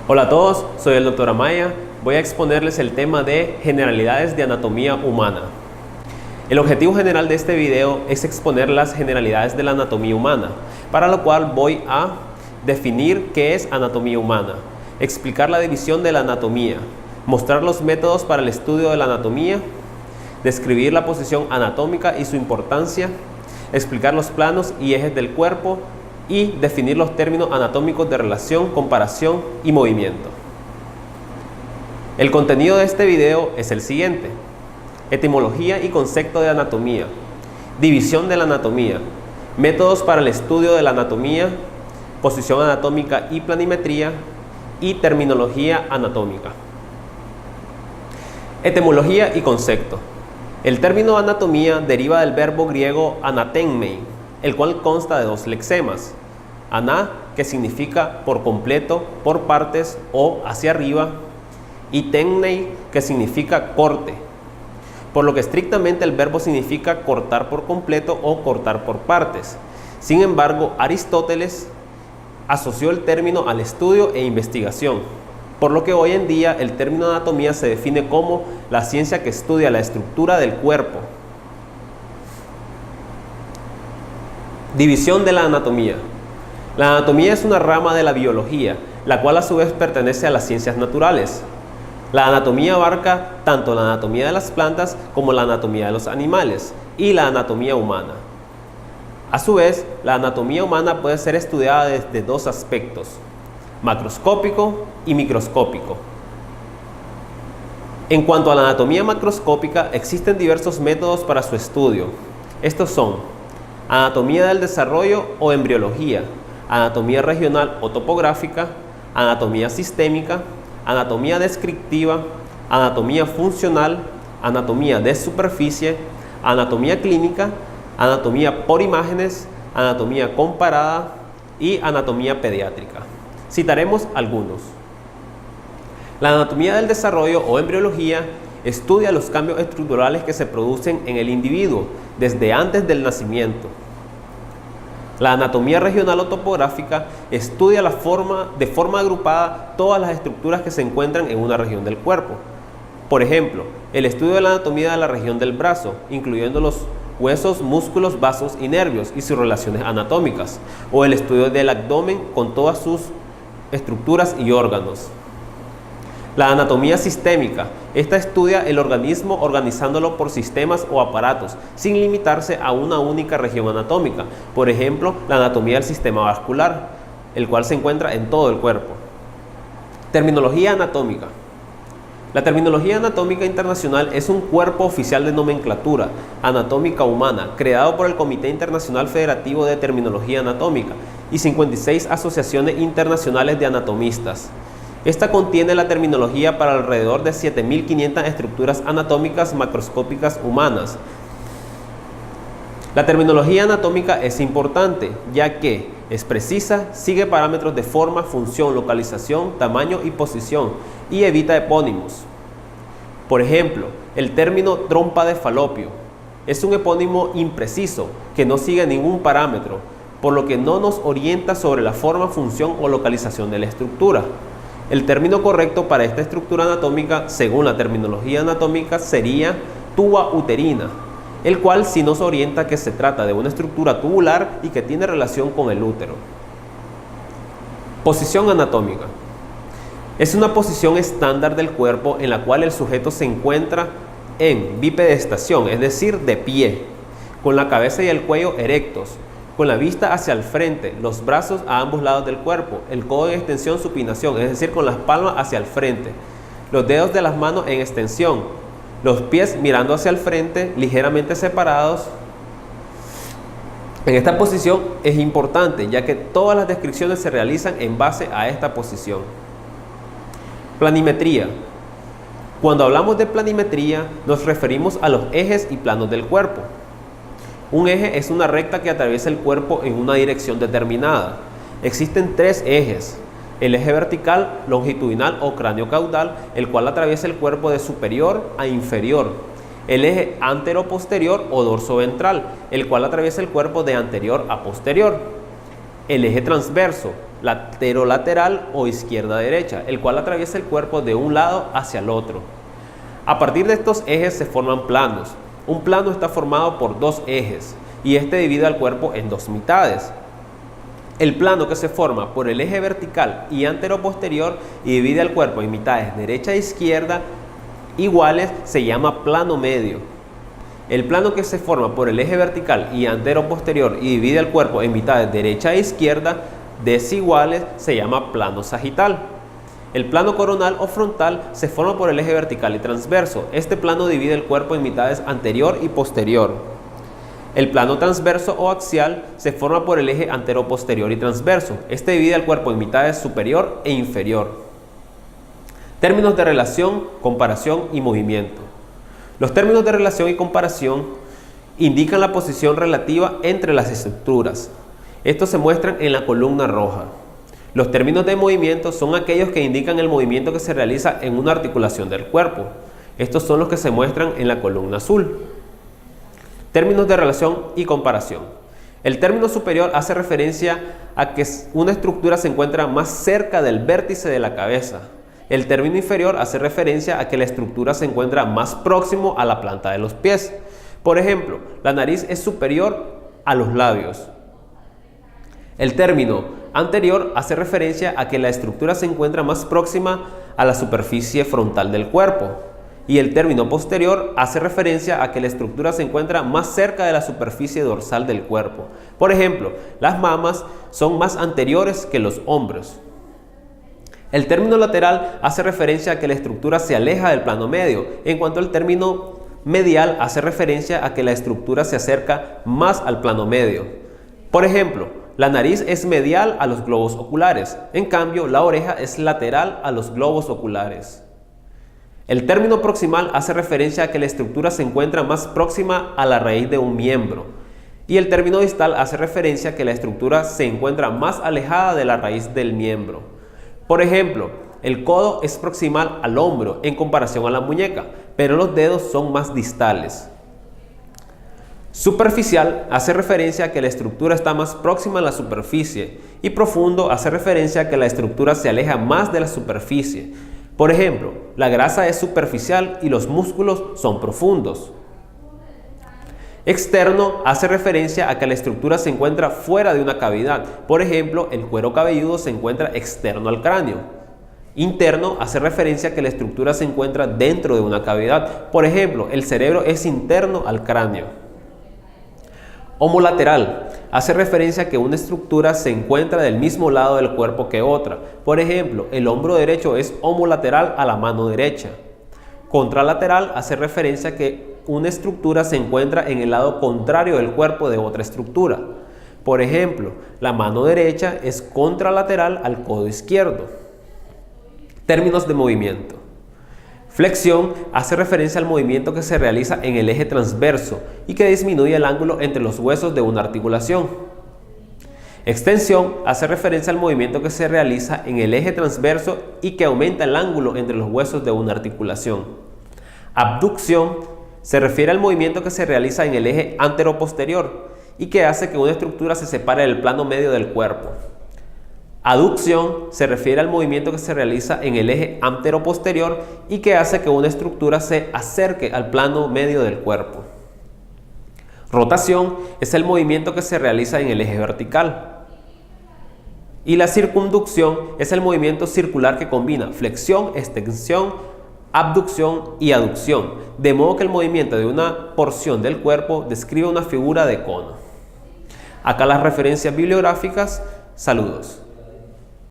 Hola a todos, soy el Dr. Amaya. Voy a exponerles el tema de generalidades de anatomía humana. El objetivo general de este video es exponer las generalidades de la anatomía humana, para lo cual voy a definir qué es anatomía humana, explicar la división de la anatomía, mostrar los métodos para el estudio de la anatomía, describir la posición anatómica y su importancia, explicar los planos y ejes del cuerpo y definir los términos anatómicos de relación, comparación y movimiento. El contenido de este video es el siguiente: etimología y concepto de anatomía, división de la anatomía, métodos para el estudio de la anatomía, posición anatómica y planimetría y terminología anatómica. Etimología y concepto. El término anatomía deriva del verbo griego anatemnei, el cual consta de dos lexemas: ana, que significa por completo, por partes o hacia arriba, y temnei, que significa corte, por lo que estrictamente el verbo significa cortar por completo o cortar por partes. Sin embargo, Aristóteles asoció el término al estudio e investigación, por lo que hoy en día el término anatomía se define como la ciencia que estudia la estructura del cuerpo. División de la anatomía. La anatomía es una rama de la biología, la cual a su vez pertenece a las ciencias naturales. La anatomía abarca tanto la anatomía de las plantas como la anatomía de los animales y la anatomía humana. A su vez, la anatomía humana puede ser estudiada desde dos aspectos: macroscópico y microscópico. En cuanto a la anatomía macroscópica, existen diversos métodos para su estudio. Estos son: anatomía del desarrollo o embriología, anatomía regional o topográfica, anatomía sistémica, anatomía descriptiva, anatomía funcional, anatomía de superficie, anatomía clínica, anatomía por imágenes, anatomía comparada y anatomía pediátrica. Citaremos algunos. La anatomía del desarrollo o embriología estudia los cambios estructurales que se producen en el individuo desde antes del nacimiento. La anatomía regional o topográfica estudia de forma agrupada todas las estructuras que se encuentran en una región del cuerpo. Por ejemplo, el estudio de la anatomía de la región del brazo, incluyendo los huesos, músculos, vasos y nervios y sus relaciones anatómicas, o el estudio del abdomen con todas sus estructuras y órganos. La anatomía sistémica. Esta estudia el organismo organizándolo por sistemas o aparatos, sin limitarse a una única región anatómica. Por ejemplo, la anatomía del sistema vascular, el cual se encuentra en todo el cuerpo. Terminología anatómica. La terminología anatómica internacional es un cuerpo oficial de nomenclatura anatómica humana, creado por el Comité Internacional Federativo de Terminología Anatómica y 56 asociaciones internacionales de anatomistas. Esta contiene la terminología para alrededor de 7.500 estructuras anatómicas macroscópicas humanas. La terminología anatómica es importante, ya que es precisa, sigue parámetros de forma, función, localización, tamaño y posición, y evita epónimos. Por ejemplo, el término trompa de falopio es un epónimo impreciso que no sigue ningún parámetro, por lo que no nos orienta sobre la forma, función o localización de la estructura. El término correcto para esta estructura anatómica, según la terminología anatómica, sería tuba uterina, el cual sí nos orienta que se trata de una estructura tubular y que tiene relación con el útero. Posición anatómica. Es una posición estándar del cuerpo en la cual el sujeto se encuentra en bipedestación, es decir, de pie, con la cabeza y el cuello erectos, con la vista hacia el frente, los brazos a ambos lados del cuerpo, el codo en extensión supinación, es decir, con las palmas hacia el frente, los dedos de las manos en extensión, los pies mirando hacia el frente, ligeramente separados. En esta posición es importante, ya que todas las descripciones se realizan en base a esta posición. Planimetría. Cuando hablamos de planimetría, nos referimos a los ejes y planos del cuerpo. Un eje es una recta que atraviesa el cuerpo en una dirección determinada. Existen tres ejes: el eje vertical, longitudinal o cráneo-caudal, el cual atraviesa el cuerpo de superior a inferior; el eje antero-posterior o dorso-ventral, el cual atraviesa el cuerpo de anterior a posterior; el eje transverso, laterolateral o izquierda-derecha, el cual atraviesa el cuerpo de un lado hacia el otro. A partir de estos ejes se forman planos. Un plano está formado por dos ejes y este divide al cuerpo en dos mitades. El plano que se forma por el eje vertical y antero-posterior y divide al cuerpo en mitades derecha e izquierda iguales se llama plano medio. El plano que se forma por el eje vertical y antero-posterior y divide al cuerpo en mitades derecha e izquierda desiguales se llama plano sagital. El plano coronal o frontal se forma por el eje vertical y transverso. Este plano divide el cuerpo en mitades anterior y posterior. El plano transverso o axial se forma por el eje antero-posterior y transverso. Este divide el cuerpo en mitades superior e inferior. Términos de relación, comparación y movimiento. Los términos de relación y comparación indican la posición relativa entre las estructuras. Estos se muestran en la columna roja. Los términos de movimiento son aquellos que indican el movimiento que se realiza en una articulación del cuerpo. Estos son los que se muestran en la columna azul. Términos de relación y comparación. El término superior hace referencia a que una estructura se encuentra más cerca del vértice de la cabeza. El término inferior hace referencia a que la estructura se encuentra más próximo a la planta de los pies. Por ejemplo, la nariz es superior a los labios. El término anterior hace referencia a que la estructura se encuentra más próxima a la superficie frontal del cuerpo. Y el término posterior hace referencia a que la estructura se encuentra más cerca de la superficie dorsal del cuerpo. Por ejemplo, las mamas son más anteriores que los hombros. El término lateral hace referencia a que la estructura se aleja del plano medio, en cuanto al término medial hace referencia a que la estructura se acerca más al plano medio. Por ejemplo, la nariz es medial a los globos oculares, en cambio la oreja es lateral a los globos oculares. El término proximal hace referencia a que la estructura se encuentra más próxima a la raíz de un miembro. Y el término distal hace referencia a que la estructura se encuentra más alejada de la raíz del miembro. Por ejemplo, el codo es proximal al hombro en comparación a la muñeca, pero los dedos son más distales. Superficial hace referencia a que la estructura está más próxima a la superficie y profundo hace referencia a que la estructura se aleja más de la superficie. Por ejemplo, la grasa es superficial y los músculos son profundos. Externo hace referencia a que la estructura se encuentra fuera de una cavidad. Por ejemplo, el cuero cabelludo se encuentra externo al cráneo. Interno hace referencia a que la estructura se encuentra dentro de una cavidad. Por ejemplo, el cerebro es interno al cráneo. Homolateral hace referencia a que una estructura se encuentra del mismo lado del cuerpo que otra. Por ejemplo, el hombro derecho es homolateral a la mano derecha. Contralateral hace referencia a que una estructura se encuentra en el lado contrario del cuerpo de otra estructura. Por ejemplo, la mano derecha es contralateral al codo izquierdo. Términos de movimiento. Flexión hace referencia al movimiento que se realiza en el eje transverso y que disminuye el ángulo entre los huesos de una articulación. Extensión hace referencia al movimiento que se realiza en el eje transverso y que aumenta el ángulo entre los huesos de una articulación. Abducción se refiere al movimiento que se realiza en el eje antero-posterior y que hace que una estructura se separe del plano medio del cuerpo. Aducción se refiere al movimiento que se realiza en el eje antero-posterior y que hace que una estructura se acerque al plano medio del cuerpo. Rotación es el movimiento que se realiza en el eje vertical. Y la circunducción es el movimiento circular que combina flexión, extensión, abducción y aducción, de modo que el movimiento de una porción del cuerpo describe una figura de cono. Acá las referencias bibliográficas. Saludos.